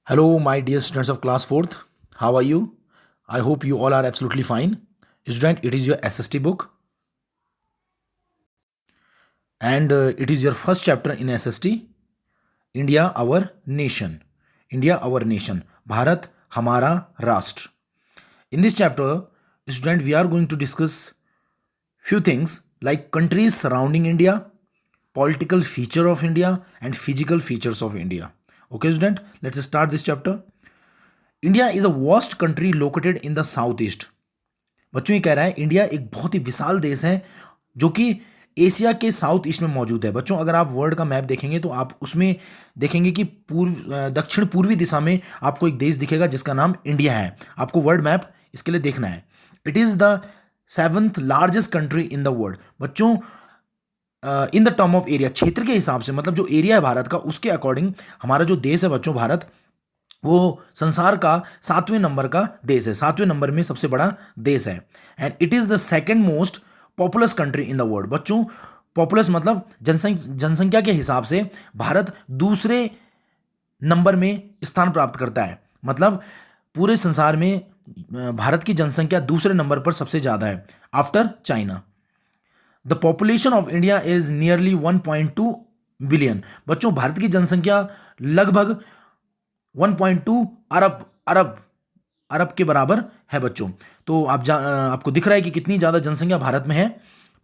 Hello, my dear students of class 4th. How are you? I hope you all are absolutely fine. Student, it is your SST book and it is your first chapter in SST. India, our nation. India, our nation. Bharat, hamara राष्ट्र. In this chapter, student, we are going to discuss few things like countries surrounding India, political feature of India, and physical features of India. Okay, student, let's start this chapter. India is a vast country located in the south east. बच्चों ये कह रहा है India एक बहुत ही विशाल देश है जो कि एशिया के साउथ ईस्ट में मौजूद है. बच्चों अगर आप वर्ल्ड का मैप देखेंगे तो आप उसमें देखेंगे कि दक्षिण पूर्वी दिशा में आपको एक देश दिखेगा जिसका नाम इंडिया है. आपको वर्ल्ड मैप इसके लिए देखना है. It is the 7th largest country in the world. बच्चों in the term of area, क्षेत्र के हिसाब से, मतलब जो एरिया है भारत का उसके अकॉर्डिंग हमारा जो देश है बच्चों भारत, वो संसार का 7वें नंबर का देश है. 7वें नंबर में सबसे बड़ा देश है. And it is the second most populous country in the world. बच्चों पॉपुलस मतलब जनसंख्या के हिसाब से भारत दूसरे नंबर में स्थान प्राप्त करता है. मतलब पूरे संसार में भारत की जनसंख्या दूसरे नंबर पर सबसे ज़्यादा है after China. The population of India is nearly 1.2 billion. बच्चों भारत की जनसंख्या लगभग 1.2 अरब के बराबर है बच्चों. तो आपको दिख रहा है कि कितनी ज़्यादा जनसंख्या भारत में है.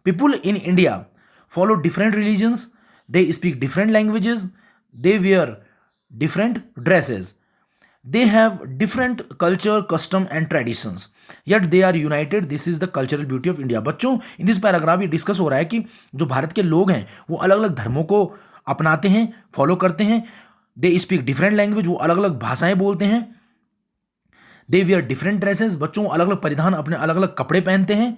People in India follow different religions, they speak different languages, they wear different dresses, they have different culture, custom and traditions, yet they are united. This is the cultural beauty of India. बच्चों in this paragraph ये discuss हो रहा है कि जो भारत के लोग हैं वो अलग अलग धर्मों को अपनाते हैं, फॉलो करते हैं. दे स्पीक डिफरेंट लैंग्वेज, वो अलग अलग भाषाएं बोलते हैं. दे वियर डिफरेंट ड्रेसेस, बच्चों अलग अलग परिधान, अपने अलग अलग कपड़े पहनते हैं.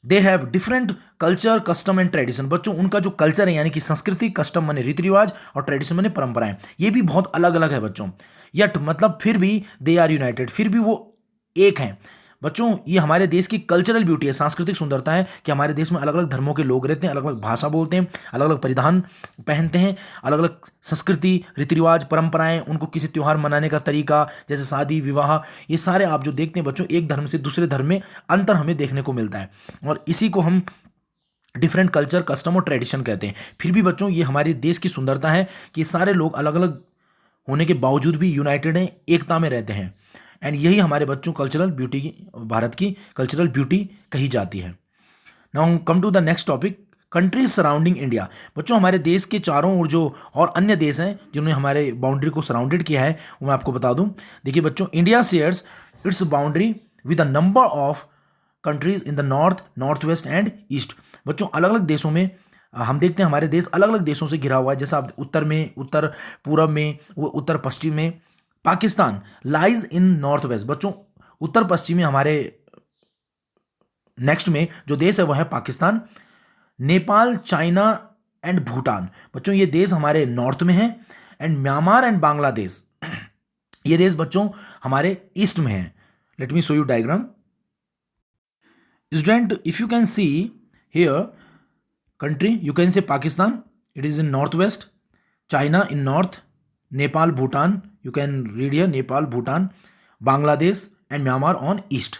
दे have different culture, custom and tradition. बच्चों उनका जो कल्चर है यानी कि संस्कृति, कस्टम माने रीति रिवाज और ट्रेडिशन माने परंपराएं, ये भी बहुत अलग अलग है बच्चों. यट मतलब फिर भी दे आर यूनाइटेड, फिर भी वो एक हैं. बच्चों ये हमारे देश की कल्चरल ब्यूटी है, सांस्कृतिक सुंदरता है कि हमारे देश में अलग अलग धर्मों के लोग रहते हैं, अलग अलग भाषा बोलते हैं, अलग अलग परिधान पहनते हैं, अलग अलग संस्कृति, रीति रिवाज, परंपराएं, उनको किसी त्यौहार मनाने का तरीका जैसे शादी विवाह, ये सारे आप जो देखते हैं बच्चों एक धर्म से दूसरे धर्म में अंतर हमें देखने को मिलता है और इसी को हम डिफरेंट कल्चर, कस्टम और ट्रेडिशन कहते हैं. फिर भी बच्चों ये हमारे देश की सुंदरता है कि सारे लोग अलग अलग होने के बावजूद भी यूनाइटेड हैं, एकता में रहते हैं. एंड यही हमारे बच्चों कल्चरल ब्यूटी की, भारत की कल्चरल ब्यूटी कही जाती है. Now come to the next topic, countries surrounding India. बच्चों हमारे देश के चारों ओर जो और अन्य देश हैं जिन्होंने हमारे बाउंड्री को सराउंडेड किया है वो मैं आपको बता दूं. देखिए बच्चों India shares it's boundary with a number of countries in the north, north west and east. बच्चों अलग अलग देशों में हम देखते हैं हमारे देश अलग अलग देशों से घिरा हुआ है. जैसा आप उत्तर में, उत्तर पूरब में, वो उत्तर पश्चिम में. Pakistan lies in north west. बच्चों उत्तर पश्चिम में हमारे नेक्स्ट में जो देश है वह है पाकिस्तान. Nepal, China and Bhutan. बच्चों ये देश हमारे नॉर्थ में है. एंड म्यांमार एंड बांग्लादेश, ये देश बच्चों हमारे ईस्ट में है. Let me show you diagram. Student if you can see here country, you can say Pakistan, it is in northwest, China in north, Nepal, Bhutan, you can read here Nepal, Bhutan, Bangladesh and Myanmar on east.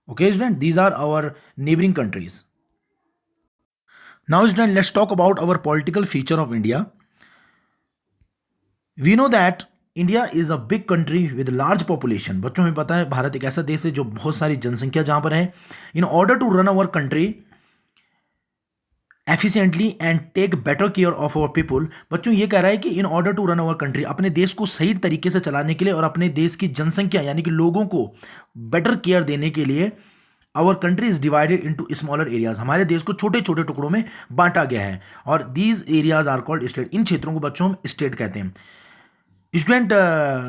Okay student, these are our neighboring countries. Now student, let's talk about our political feature of India. We know that India is a big country with large population. बच्चों हमें पता है भारत एक ऐसा देश है जो बहुत सारी जनसंख्या जहाँ पर है. In order to run our country efficiently and take better care of our people. बच्चों ये कह रहा है कि in order to run our country, अपने देश को सही तरीके से चलाने के लिए और अपने देश की जनसंख्या यानी कि लोगों को बेटर केयर देने के लिए our country is divided into smaller areas. हमारे देश को छोटे छोटे टुकड़ों में बांटा गया है और these areas are called state. इन क्षेत्रों को बच्चों हम स्टेट कहते हैं. Student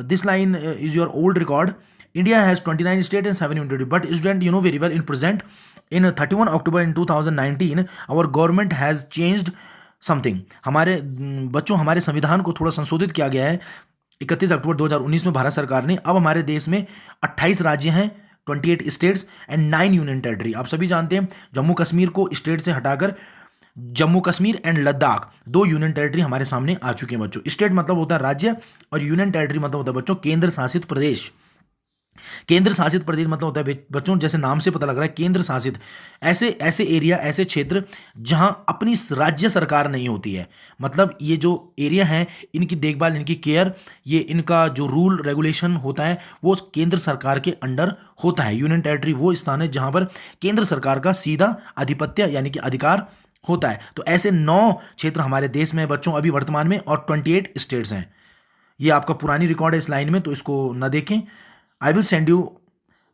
this line is your old record. India has 29 states and 7 union territories. But student, you know very well, in present, in 31 October in 2019, our government has changed something. हमारे बच्चों हमारे संविधान को थोड़ा संशोधित किया गया है. 31 अक्टूबर 2019 में भारत सरकार ने अब हमारे देश में 28 राज्य हैं, 28 स्टेट्स एंड 9 यूनियन टेरिटरी. आप सभी जानते हैं जम्मू कश्मीर को स्टेट से हटाकर जम्मू कश्मीर एंड लद्दाख, दो यूनियन टेरिटरी हमारे सामने आ चुके हैं बच्चों। स्टेट मतलब होता है राज्य, और यूनियन टेरिटरी मतलब होता है बच्चों केंद्र शासित प्रदेश। केंद्र शासित प्रदेश मतलब होता है बच्चों, जैसे नाम से पता लग रहा है, केंद्र शासित, ऐसे ऐसे एरिया, ऐसे क्षेत्र जहां अपनी राज्य सरकार नहीं होती है। मतलब ये जो एरिया है, इनकी देखभाल, इनकी केयर, ये इनका जो रूल रेगुलेशन होता है वो केंद्र सरकार के अंडर होता है। यूनियन टेरिटरी वो स्थान है जहां पर केंद्र सरकार का सीधा आधिपत्य यानी कि अधिकार होता है। तो ऐसे 9 क्षेत्र हमारे देश में है बच्चों अभी वर्तमान में, और 28 स्टेट्स हैं। ये आपका पुरानी रिकॉर्ड है इस लाइन में, तो इसको ना देखें। I will send you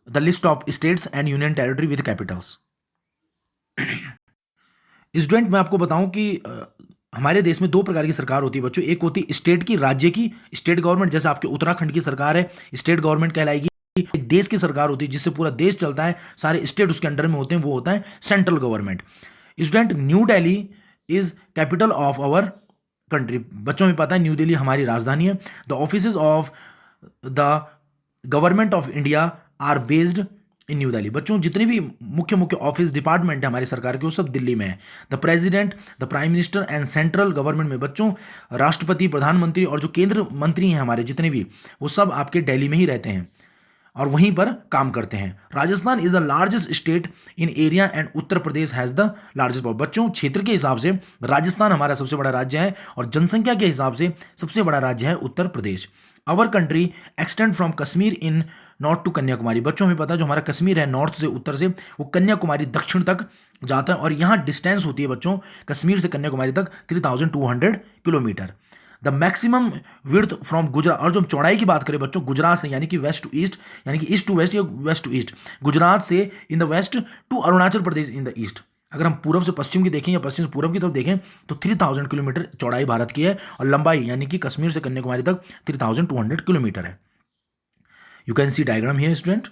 the list of states and union territory with Capitals. Student, मैं आपको बताऊं कि हमारे देश में 2 प्रकार की सरकार होती है बच्चों। एक होती है स्टेट की, राज्य की, स्टेट गवर्नमेंट, जैसे आपके उत्तराखंड की सरकार है, स्टेट गवर्नमेंट कहलाएगी। एक देश की सरकार होती है जिससे पूरा देश चलता है, सारे स्टेट उसके अंडर में होते हैं, वो होता है central government. Student, New Delhi is capital of our country. बच्चों में पता है न्यू दिल्ली हमारी राजधानी है। The offices of the government of India are based in New Delhi. बच्चों, जितने भी मुख्य मुख्य ऑफिस डिपार्टमेंट है हमारी सरकार के, वो सब दिल्ली में है। The president, the prime minister and central government में बच्चों राष्ट्रपति, प्रधानमंत्री और जो केंद्र मंत्री हैं हमारे जितने भी, वो सब आपके दिल्ली में ही रहते हैं और वहीं पर काम करते हैं। Rajasthan is the largest state in area and Uttar Pradesh has the largest population. बच्चों, क्षेत्र के हिसाब से राजस्थान हमारा सबसे बड़ा राज्य है और जनसंख्या के हिसाब से सबसे बड़ा राज्य है Uttar Pradesh. Our country extend from Kashmir in north to Kanyakumari. बच्चों, हमें पता है जो हमारा कश्मीर है नॉर्थ से, उत्तर से, वो कन्याकुमारी दक्षिण तक जाता है, और यहाँ डिस्टेंस होती है बच्चों कश्मीर से कन्याकुमारी तक 3200 kilometre. The maximum width from Gujarat, और जो हम चौड़ाई की बात करें बच्चों गुजरात से यानी कि वेस्ट टू ईस्ट, यानी कि ईस्ट टू वेस्ट या वेस्ट टू ईस्ट, गुजरात से in the west to Arunachal Pradesh in the east. अगर हम पूर्व से पश्चिम की देखें या पश्चिम से पूर्व की तरफ देखें तो 3000 किलोमीटर चौड़ाई भारत की है, और लंबाई यानी कि कश्मीर से कन्याकुमारी तक 3200 किलोमीटर है। You can C diagram here student.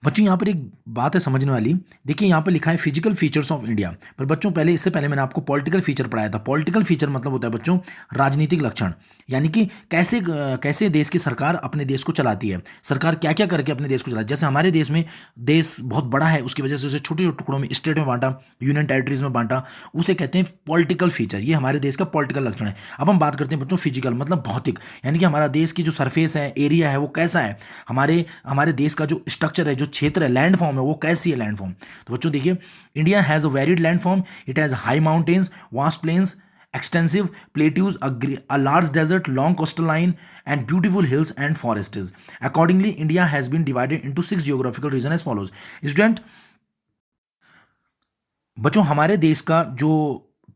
बच्चों, यहाँ पर एक बात है समझने वाली। देखिए यहाँ पर लिखा है फिजिकल फीचर्स ऑफ इंडिया, पर बच्चों पहले, इससे पहले मैंने आपको पॉलिटिकल फीचर पढ़ाया था। पॉलिटिकल फीचर मतलब होता है बच्चों राजनीतिक लक्षण, यानी कि कैसे कैसे देश की सरकार अपने देश को चलाती है, सरकार क्या क्या करके अपने देश को चलाती है। जैसे हमारे देश में देश बहुत बड़ा है, उसकी वजह से उसे छोटे छोटे टुकड़ों में, स्टेट में बांटा, यूनियन टेरिटरीज में बांटा, उसे कहते हैं पॉलिटिकल फीचर। ये हमारे देश का पॉलिटिकल लक्षण है। अब हम बात करते हैं बच्चों फिजिकल, मतलब भौतिक, यानी कि हमारा देश की जो सरफेस है, एरिया है, वो कैसा है, हमारे हमारे देश का जो स्ट्रक्चर है, जो क्षेत्र है, लैंड फॉर्म है, वो कैसी है लैंड फॉर्म। तो बच्चों देखिए, India has a varied land form. It has high mountains, vast plains, extensive plateaus, a large desert, long coastal line, and beautiful hills and forests. Accordingly, India has been divided into 6 geographical regions as follows. Student, बच्चों हमारे देश का जो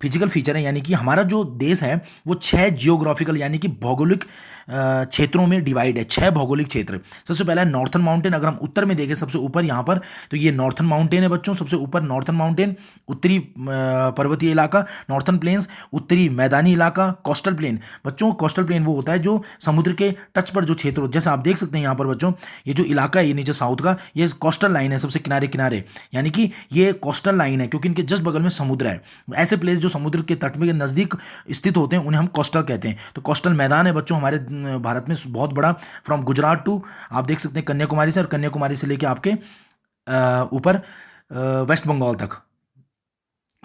physical feature है, यानी कि हमारा जो देश है वो 6 जियोग्राफिकल यानी कि भौगोलिक क्षेत्रों में डिवाइड है। 6 भौगोलिक क्षेत्र। सबसे पहला है नॉर्थन माउंटेन। अगर हम उत्तर में देखें सबसे ऊपर यहाँ पर, तो ये नॉर्थन माउंटेन है बच्चों, सबसे ऊपर नॉर्थन माउंटेन। उत्तरी पर्वतीय इलाका नॉर्थन प्लेन्स, उत्तरी मैदानी इलाका कोस्टल प्लेन। बच्चों कोस्टल प्लेन वो होता है जो समुद्र के टच पर जो क्षेत्र हो, जैसे आप देख सकते हैं यहाँ पर बच्चों, ये जो इलाका है ये नीचे साउथ का, ये कोस्टल लाइन है सबसे किनारे किनारे, यानी कि ये कोस्टल लाइन है क्योंकि इनके जस्ट बगल में समुद्र है। ऐसे प्लेस जो समुद्र के तट में नज़दीक स्थित होते हैं उन्हें हम कोस्टल कहते हैं। तो कोस्टल मैदान है बच्चों हमारे भारत में बहुत बड़ा, फ्रॉम गुजरात टू, आप देख सकते हैं कन्याकुमारी से, और कन्याकुमारी से लेके आपके ऊपर वेस्ट बंगाल तक,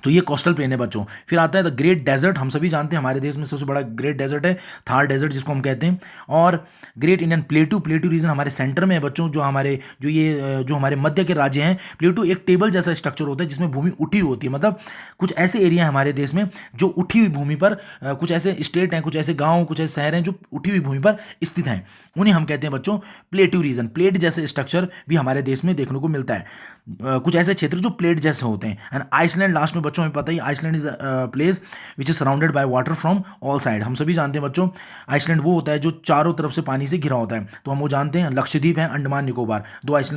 तो ये कोस्टल प्लेन है बच्चों। फिर आता है द ग्रेट डेजर्ट। हम सभी जानते हैं हमारे देश में सबसे बड़ा ग्रेट डेजर्ट है थार डेजर्ट जिसको हम कहते हैं। और great Indian plateau, plateau region हमारे सेंटर में है बच्चों। जो हमारे मध्य के राज्य हैं, प्लेटू एक टेबल जैसा स्ट्रक्चर होता है जिसमें भूमि उठी होती है। मतलब कुछ ऐसे एरिया हैं हमारे देश में जो उठी हुई भूमि पर, कुछ ऐसे स्टेट हैं, कुछ ऐसे गाँव, कुछ ऐसे शहर हैं जो उठी हुई भूमि पर स्थित हैं, उन्हें हम कहते हैं बच्चों प्लेटू रीजन। प्लेट जैसे स्ट्रक्चर भी हमारे देश में देखने को मिलता है। कुछ ऐसे क्षेत्र जो प्लेट जैसे होते हैं। एंड आइसलैंड लास्ट में बच्चों हमें पता ही, Iceland is place which is surrounded by water from all side. हम सभी जानते हैं बच्चों आइसलैंड वो होता है जो चारों तरफ से पानी से घिरा होता है। तो हम वो जानते हैं। लक्षद्वीप है, अंडमान निकोबार, 2 आइसलैंड